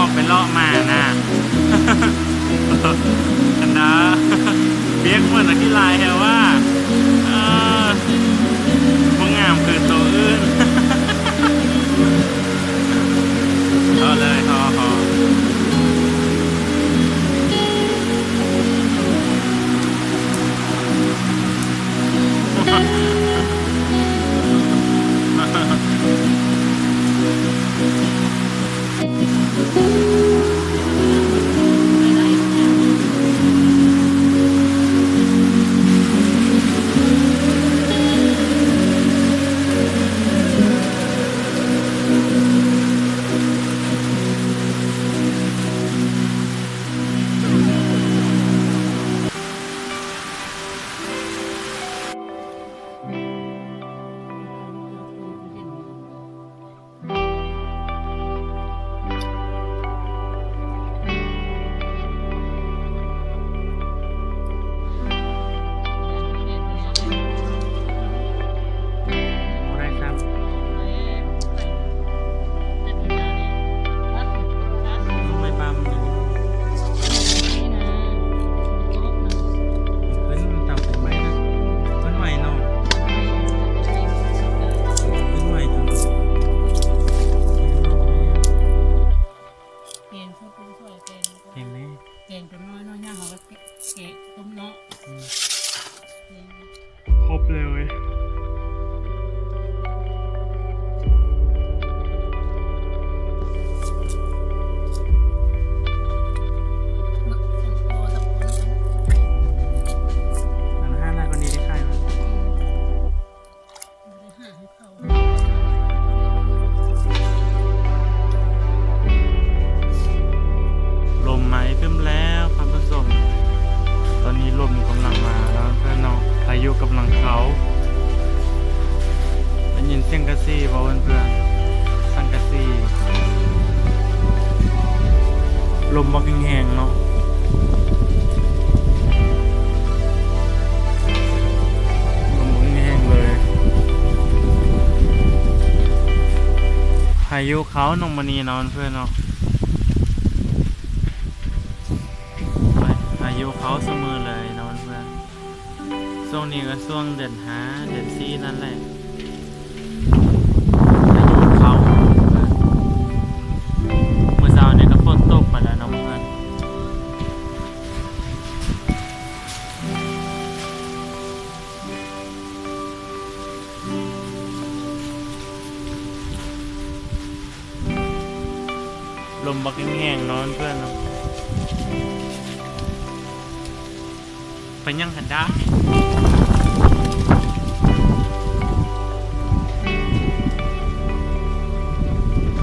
อกไปเลาะมานะกันนะเบียกเหมือนนักกีฬาแฮว่าพวกงามคือตัวอื่นพอเลยพอครบเลยลมไหมขึ้นแล้วความผสมตอนนี้ลมกำลังมาแล้วเพื่อนเนาะพายุกำลังเขาได้ยินเสียงกระซี่บ่เพื่อนๆสังกะซี่ลมบ่แห้งๆเนาะลมบ่แห้งเลยพายุเขานองมณีเนาะเพื่อนเนาะพายุเขาเสมอเลยเนาะเพื่อนช่วงนี้ก็ช่วงเดือน5เดือน4นั่นแหละพายุเขาเมื่อเช้านี้ก็ฝนตกไปแล้วเนาะเพื่อนลมบักแห้งๆเนาะเพื่อนเนาะไปยังหันได้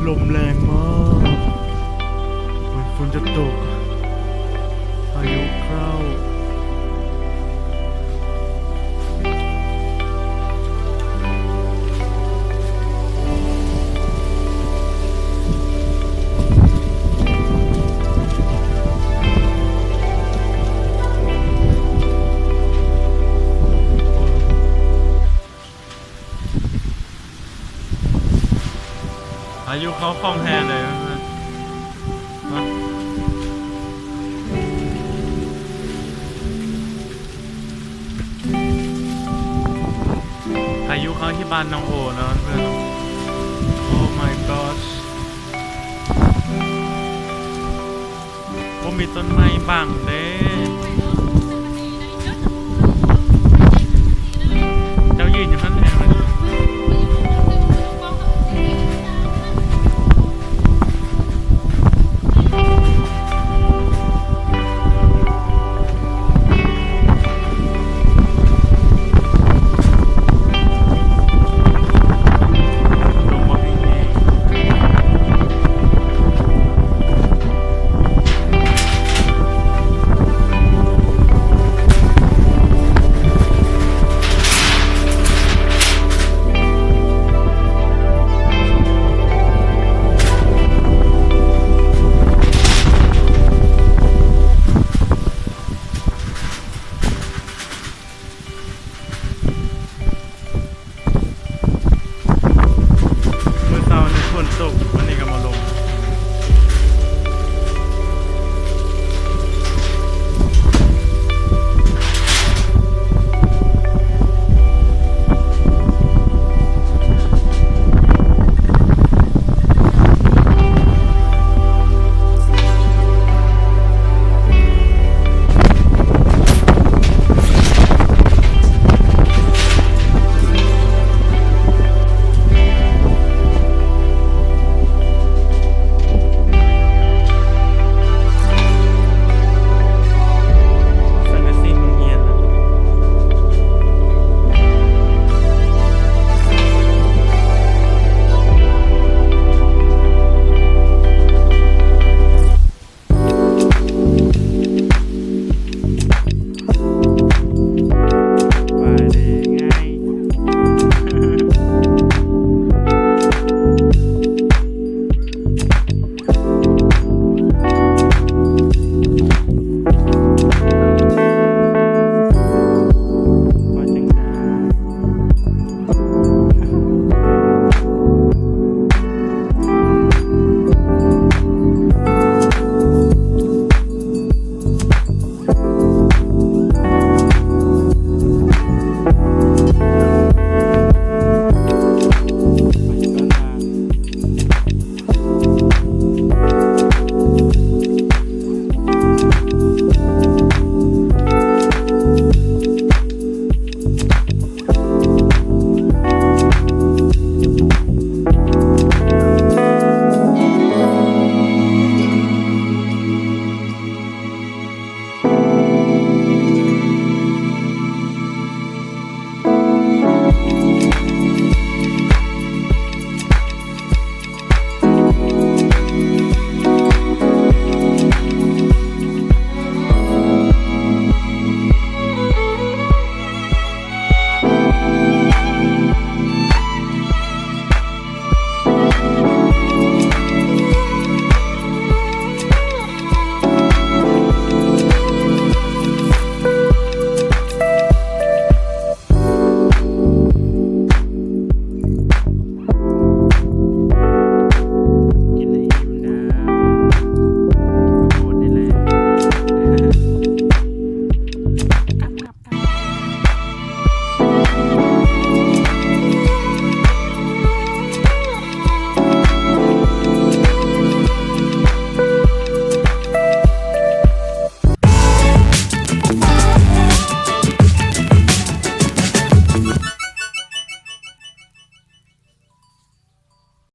ลมแรงมากเหมือนฝนจะตกพายุเข้าพายุเขาคล่องแท้เลยพายุเขาที่บ้านน้องโอนะเพื่อนโอ้ my gosh ผมมีต้นไม้บังเด้